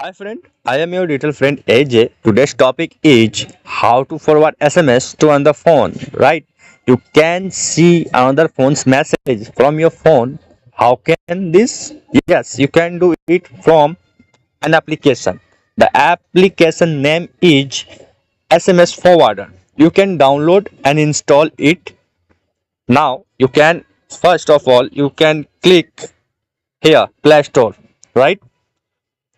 Hi friend, I am your little friend AJ. Today's topic is how to forward SMS to another phone, right? You can see another phone's message from your phone. How can this? Yes, you can do it from an application. The application name is SMS Forwarder. You can download and install it. Now, you can first of all you can click here Play Store, right?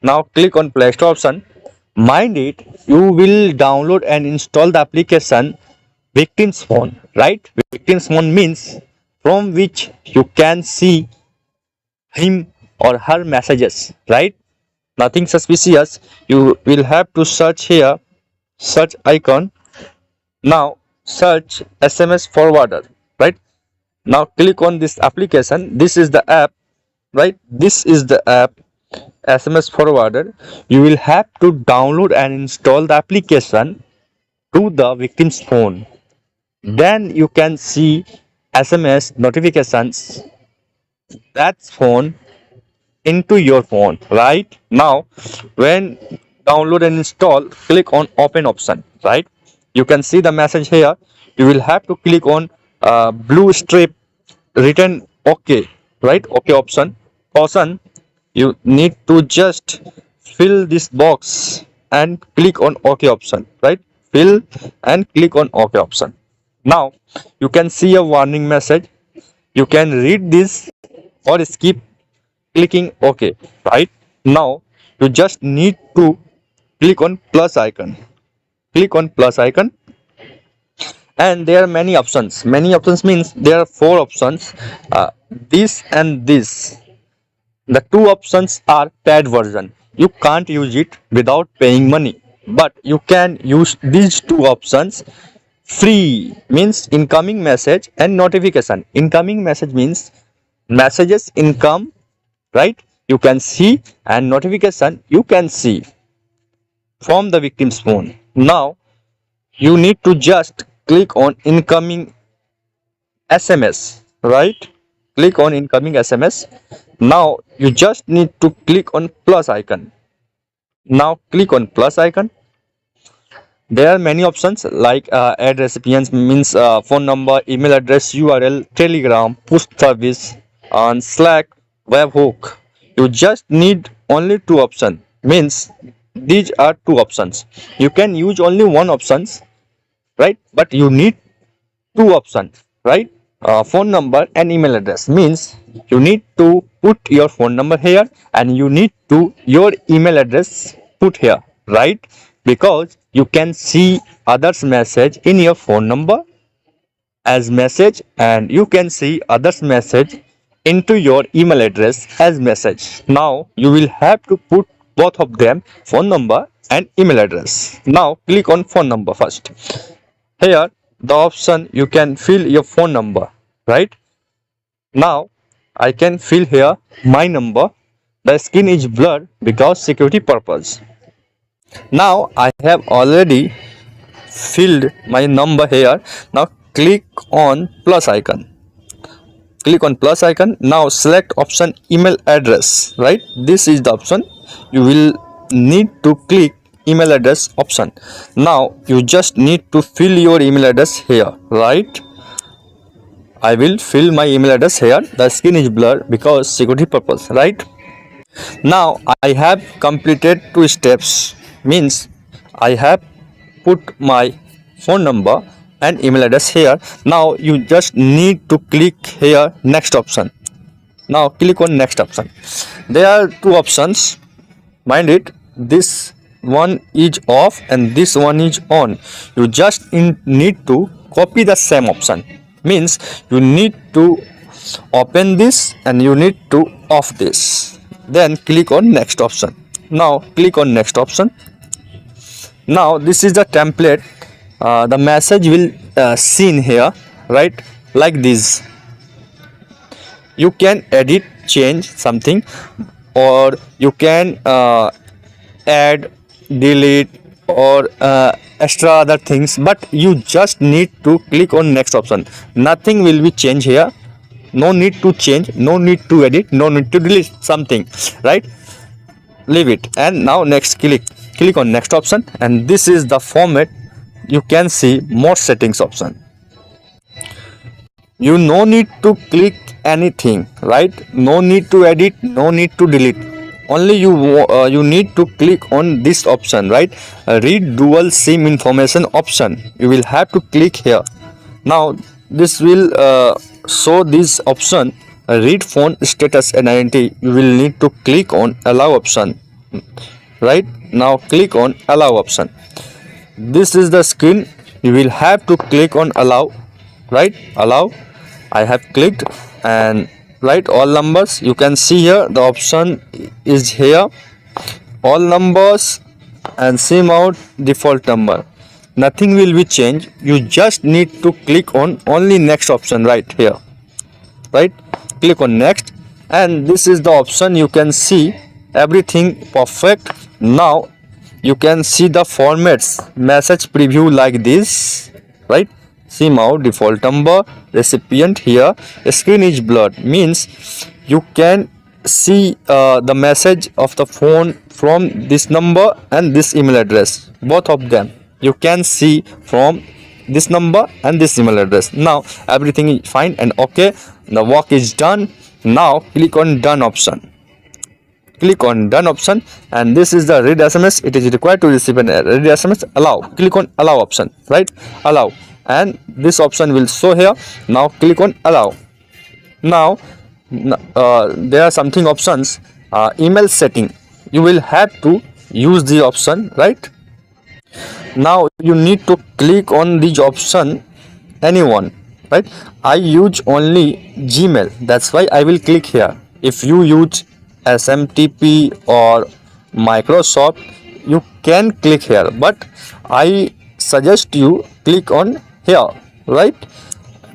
Now click on Play Store option. Mind it, you will download and install the application victim's phone, right? Victim's phone means from which you can see him or her messages, right? Nothing suspicious. You will have to search here, search icon. Now search SMS forwarder, right? Now click on this application. This is the app, right? This is the app SMS forwarder. You will have to download and install the application to the victim's phone. Then you can see SMS notifications that's phone into your phone. Right now, when download and install, click on open option. Right, you can see the message here. You will have to click on blue strip written OK. Right, OK option. You need to just fill this box and click on OK option, right? Fill and click on OK option. Now you can see a warning message. You can read this or skip clicking OK, right? Now you just need to click on plus icon. Click on plus icon, and there are many options. Many options means there are four options. This and this. The two options are paid version. You can't use it without paying money, but you can use these two options free, means incoming message and notification. Incoming message means messages income, right? You can see, and notification you can see from the victim's phone. Now you need to just click on incoming SMS, right? Click on incoming SMS. Now you just need to click on plus icon. Now click on plus icon. There are many options like add recipients, means phone number, email address, URL, Telegram, push service, and Slack, webhook. You just need only two options, means these are two options. You can use only one options, right? But you need two options, right? Phone number and email address means you need to put your phone number here and you need to your email address put here, right? Because you can see others message in your phone number as message, and you can see others message into your email address as message. Now you will have to put both of them, phone number and email address. Now click on phone number first. Here the option you can fill your phone number, right? Now I can fill here my number. The screen is blurred because security purpose. Now I have already filled my number here. Now click on plus icon. Click on plus icon. Now select option email address, right? This is the option. You will need to click email address option. Now you just need to fill your email address here, right? I will fill my email address here. The screen is blurred because security purpose, right? Now I have completed two steps, means I have put my phone number and email address here. Now you just need to click here next option. Now click on next option. There are two options, mind it. This one is off and this one is on. You just need to copy the same option, means you need to open this and you need to off this. Then click on next option. Now click on next option. Now this is the template. The message will seen here, right? Like this. You can edit, change something, or you can add, delete, or extra other things, but you just need to click on next option. Nothing will be changed here. No need to change, no need to edit, no need to delete something, right? leave it. And now next, click on next option, and this is the format. You can see more settings option. You no need to click anything, right? No need to edit, no need to delete. Only you need to click on this option, right? Read dual SIM information option. You will have to click here. Now this will show this option, read phone status and identity. You will need to click on allow option, right? Now click on allow option. This is the screen. You will have to click on allow, right? Allow. I have clicked, and write all numbers. You can see here the option is here, all numbers, and SIM out default number. Nothing will be changed. You just need to click on only next option right here, right? Click on next, and this is the option. You can see everything perfect. Now you can see the formats, message preview like this, right? SIM out default number, recipient here, screen is blurred, means you can see the message of the phone from this number and this email address, both of them you can see from this number and this email address. Now everything is fine and okay, the work is done. Now click on done option. Click on done option, and this is the read SMS. It is required to receive an read SMS. Allow. Click on allow option, right? Allow, and this option will show here. Now click on allow. Now there are something options, email setting. You will have to use the option, right? Now you need to click on this option, anyone, right? I use only Gmail, that's why I will click here. If you use SMTP or Microsoft, you can click here, but I suggest you click on here, right?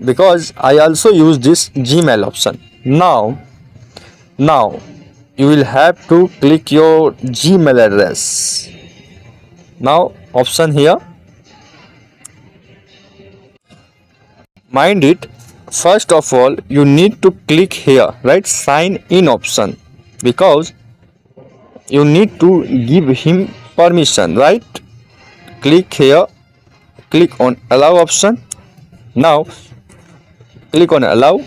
Because I also use this Gmail option. Now you will have to click your Gmail address. Now option here, mind it, first of all you need to click here, right? Sign in option, because you need to give him permission, right? Click here, click on allow option. Now click on allow,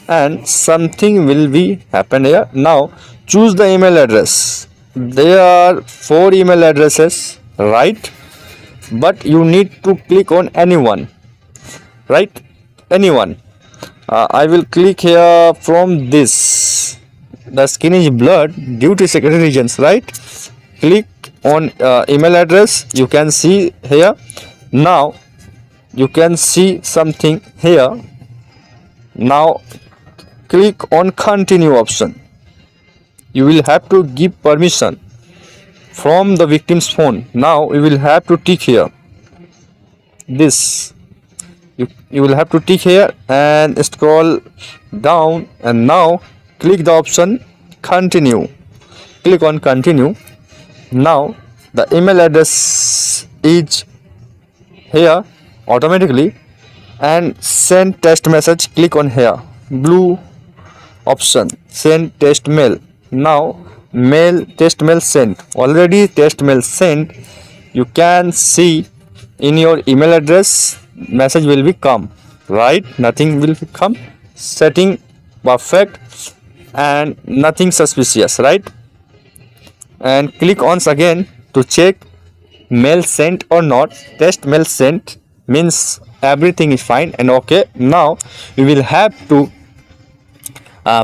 and something will be happen here. Now choose the email address. There are 4 email addresses, right? But you need to click on anyone, right? Anyone. I will click here from this. The screen is blurred due to security reasons, right? Click on email address. You can see here. Now you can see something here. Now click on continue option. You will have to give permission from the victim's phone. Now you will have to tick here this. You will have to tick here and scroll down, and now click the option continue. Click on continue. Now the email address is here automatically, and send text message. Click on here, blue option, send test mail. Now mail, test mail sent. Already test mail sent. You can see in your email address message will be come, right? Nothing will come. Setting perfect and nothing suspicious, right? And click once again to check mail sent or not. Test mail sent means everything is fine and okay. Now you will have to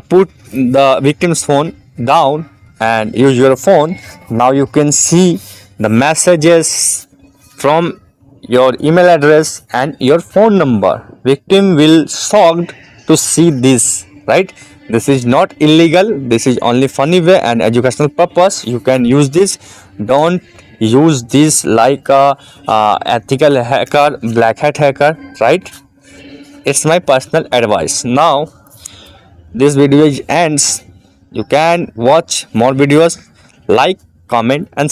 put the victim's phone down and use your phone. Now you can see the messages from your email address and your phone number. Victim will shocked to see this, right? This is not illegal. This is only funny way and educational purpose. You can use this. Don't use this like a ethical hacker, black hat hacker, right? It's my personal advice. Now this video ends. You can watch more videos, like, comment and